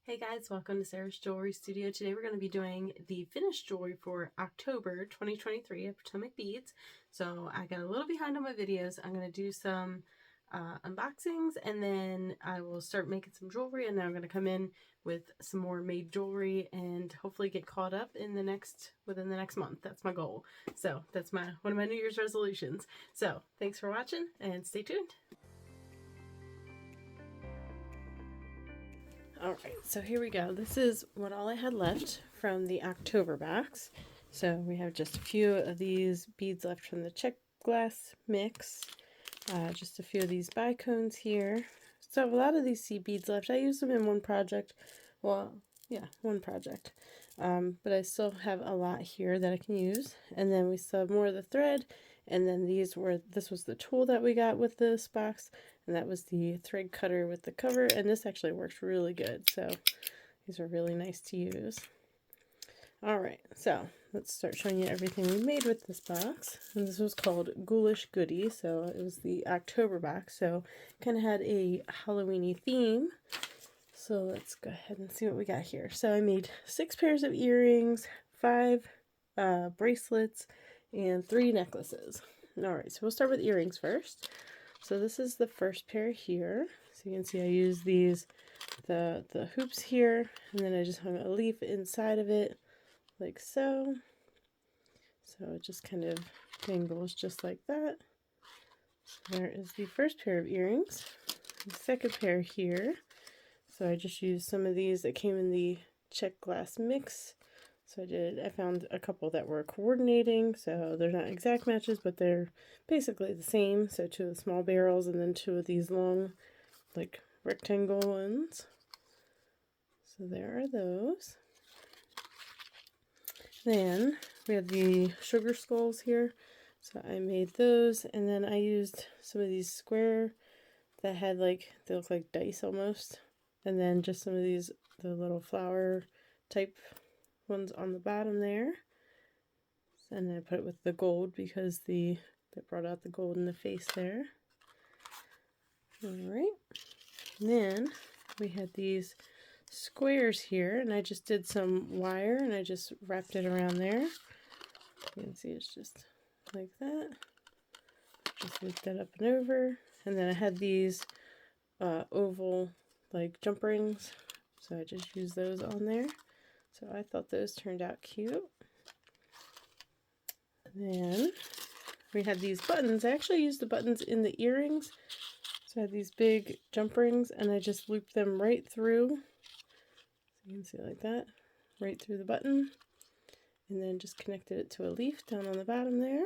Hey guys, welcome to Sarah's Jewelry Studio. Today we're going to be doing the finished jewelry for October 2023 at Potomac Beads. So I got a little behind on my videos. I'm going to do some unboxings and then I will start making some jewelry, and then I'm going to come in with some more made jewelry and hopefully get caught up in within the next month. That's my goal. So that's one of my New Year's resolutions. So thanks for watching and stay tuned. Alright, so here we go. This is what all I had left from the October box. So we have just a few of these beads left from the Czech glass mix. Just a few of these bicones here. So a lot of these seed beads left. I used them in one project. Well, yeah, one project. But I still have a lot here that I can use. And then we still have more of the thread. And then this was the tool that we got with this box. And that was the thread cutter with the cover. And this actually works really good. So these are really nice to use. Alright, so let's start showing you everything we made with this box. And this was called Ghoulish Goody. So it was the October box. So kind of had a Halloween-y theme. So let's go ahead and see what we got here. So I made 6 pairs of earrings, 5 bracelets, and 3 necklaces. Alright, so we'll start with earrings first. So this is the first pair here. So you can see I used the hoops here, and then I just hung a leaf inside of it, like so. So it just kind of dangles just like that. So there is the first pair of earrings. The second pair here. So I just used some of these that came in the Czech glass mix. So I found a couple that were coordinating, so they're not exact matches, but they're basically the same. So 2 of the small barrels and then 2 of these long, like, rectangle ones. So there are those. Then we have the sugar skulls here. So I made those, and then I used some of these square that had they look like dice almost. And then just some of the little flower type ones on the bottom there. And I put it with the gold because that brought out the gold in the face there. Alright. Then we had these squares here, and I just did some wire and I just wrapped it around there. You can see it's just like that. Just loop that up and over. And then I had these oval jump rings, so I just used those on there. So I thought those turned out cute. Then we had these buttons. I actually used the buttons in the earrings. So I had these big jump rings, and I just looped them right through. So you can see like that, right through the button. And then just connected it to a leaf down on the bottom there.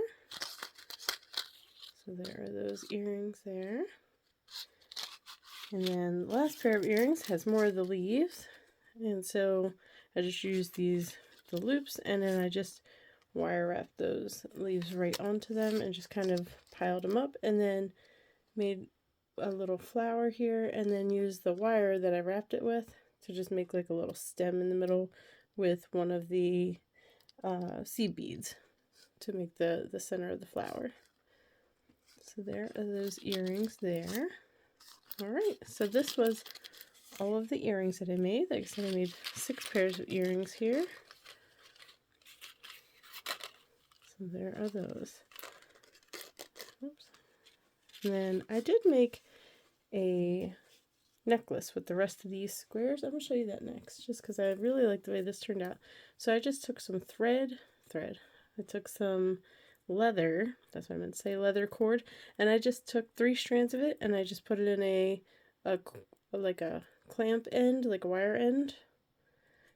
So there are those earrings there. And then the last pair of earrings has more of the leaves. And so I just used the loops, and then I just wire wrapped those leaves right onto them and just kind of piled them up, and then made a little flower here, and then used the wire that I wrapped it with to just make like a little stem in the middle with one of the seed beads to make the center of the flower. So there are those earrings there. Alright, so this was all of the earrings that I made. Like I said, I made 6 pairs of earrings here. So there are those. Oops. And then I did make a necklace with the rest of these squares. I'm going to show you that next, just because I really like the way this turned out. So I just took some thread. I took some leather, that's what I meant to say, leather cord, and I just took 3 strands of it, and I just put it in a clamp end, like a wire end,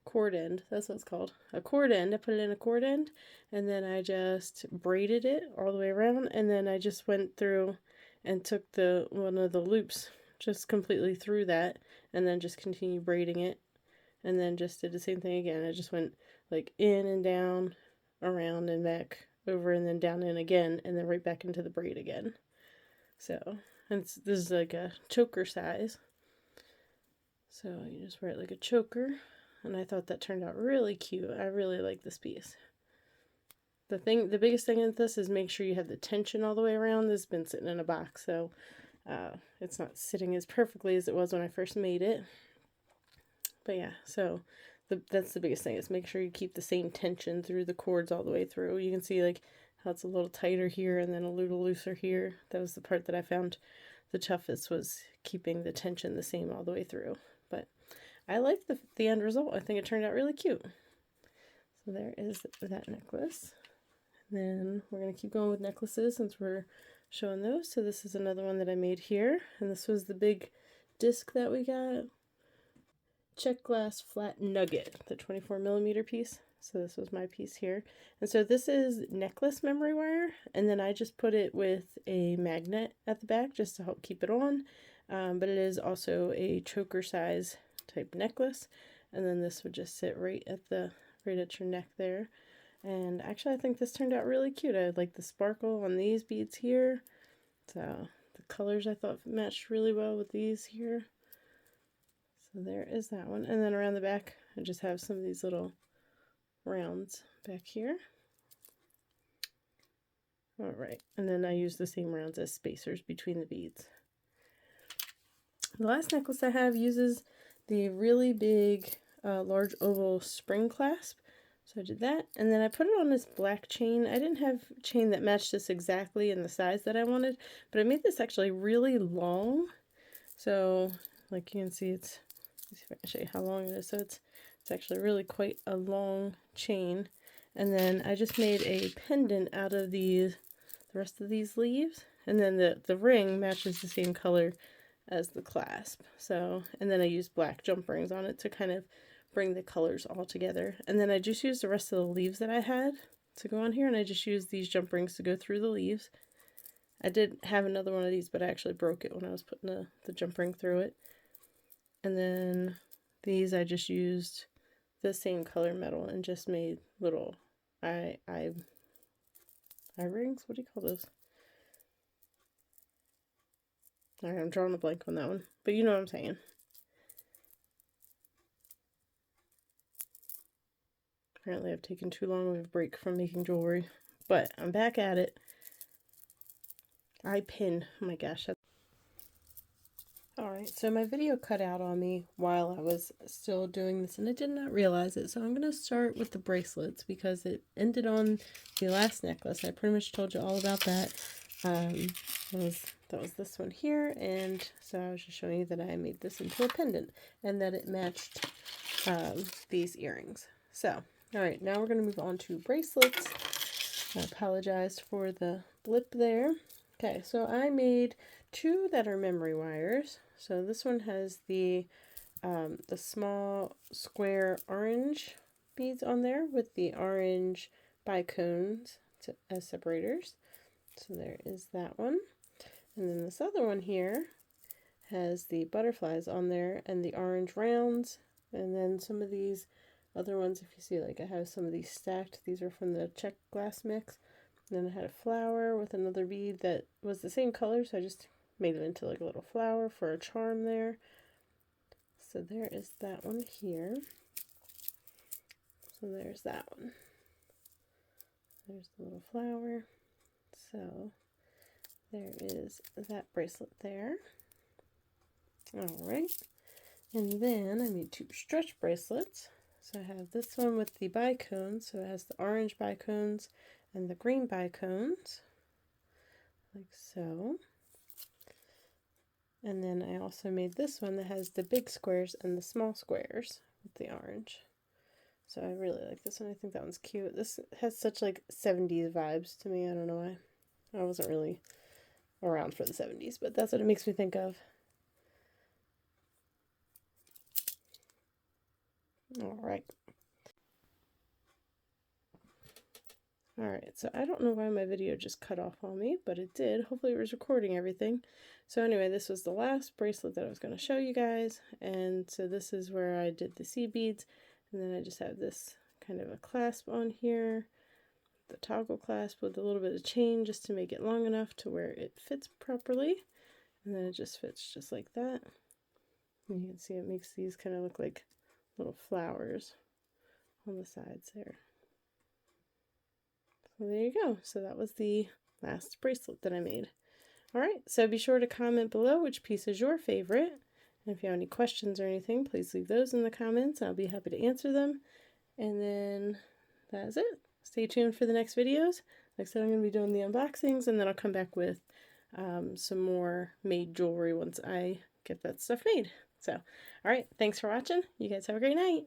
cord end, that's what it's called, a cord end. I put it in a cord end, and then I just braided it all the way around, and then I just went through and took one of the loops just completely through that, and then just continued braiding it, and then just did the same thing again. I just went like in and down, around and back, over and then down and again, and then right back into the braid again. So, this is like a choker size. So you just wear it like a choker, and I thought that turned out really cute. I really like this piece. The biggest thing in this is make sure you have the tension all the way around. This has been sitting in a box, so it's not sitting as perfectly as it was when I first made it. But yeah, so that's the biggest thing, is make sure you keep the same tension through the cords all the way through. You can see like how it's a little tighter here and then a little looser here. That was the part that I found the toughest, was keeping the tension the same all the way through. But I like the end result. I think it turned out really cute. So there is that necklace. Then we're going to keep going with necklaces since we're showing those. So this is another one that I made here, and this was the big disc that we got. Czech glass flat nugget, the 24mm piece. So this was my piece here. And so this is necklace memory wire, and then I just put it with a magnet at the back just to help keep it on. But it is also a choker size type necklace, and then this would just sit right at your neck there. And actually I think this turned out really cute. I like the sparkle on these beads here. So the colors I thought matched really well with these here. So there is that one. And then around the back, I just have some of these little rounds back here. All right, and then I use the same rounds as spacers between the beads. The last necklace I have uses the really big, large oval spring clasp. So I did that, and then I put it on this black chain. I didn't have chain that matched this exactly in the size that I wanted, but I made this actually really long. So, like you can see, let's see if I can show you how long it is. So it's actually really quite a long chain. And then I just made a pendant out of the rest of these leaves. And then the ring matches the same color as the clasp. So, and then I used black jump rings on it to kind of bring the colors all together. And then I just used the rest of the leaves that I had to go on here, and I just used these jump rings to go through the leaves. I did have another one of these, but I actually broke it when I was putting the jump ring through it. And then these I just used the same color metal and just made little eye rings. What do you call those? Alright, I'm drawing a blank on that one, but you know what I'm saying. Apparently I've taken too long of a break from making jewelry, but I'm back at it. Eye pin. Oh my gosh. Alright, so my video cut out on me while I was still doing this, and I did not realize it. So I'm going to start with the bracelets because it ended on the last necklace. I pretty much told you all about that. That was this one here, and so I was just showing you that I made this into a pendant and that it matched these earrings. So, alright, now we're going to move on to bracelets. I apologize for the blip there. Okay, so I made two that are memory wires. So this one has the small square orange beads on there with the orange bicones as separators. So there is that one. And then this other one here has the butterflies on there and the orange rounds. And then some of these other ones, if you see, like I have some of these stacked. These are from the Czech glass mix. And then I had a flower with another bead that was the same color, so I just made it into like a little flower for a charm there. So there is that one here. So there's that one. There's the little flower. So there is that bracelet there. Alright. And then I made two stretch bracelets. So I have this one with the bicones. So it has the orange bicones and the green bicones. Like so. And then I also made this one that has the big squares and the small squares with the orange. So I really like this one. I think that one's cute. This has such like 70s vibes to me. I don't know why. I wasn't really around for the 70s, but that's what it makes me think of. Alright. Alright, so I don't know why my video just cut off on me, but it did. Hopefully it was recording everything. So anyway, this was the last bracelet that I was going to show you guys. And so this is where I did the seed beads. And then I just have this kind of a clasp on here. The toggle clasp with a little bit of chain just to make it long enough to where it fits properly. And then it just fits just like that. And you can see it makes these kind of look like little flowers on the sides there. So there you go. So that was the last bracelet that I made. Alright, so be sure to comment below which piece is your favorite. And if you have any questions or anything, please leave those in the comments. I'll be happy to answer them. And then that is it. Stay tuned for the next videos. Like I said, I'm going to be doing the unboxings, and then I'll come back with some more made jewelry once I get that stuff made. So, alright, thanks for watching. You guys have a great night.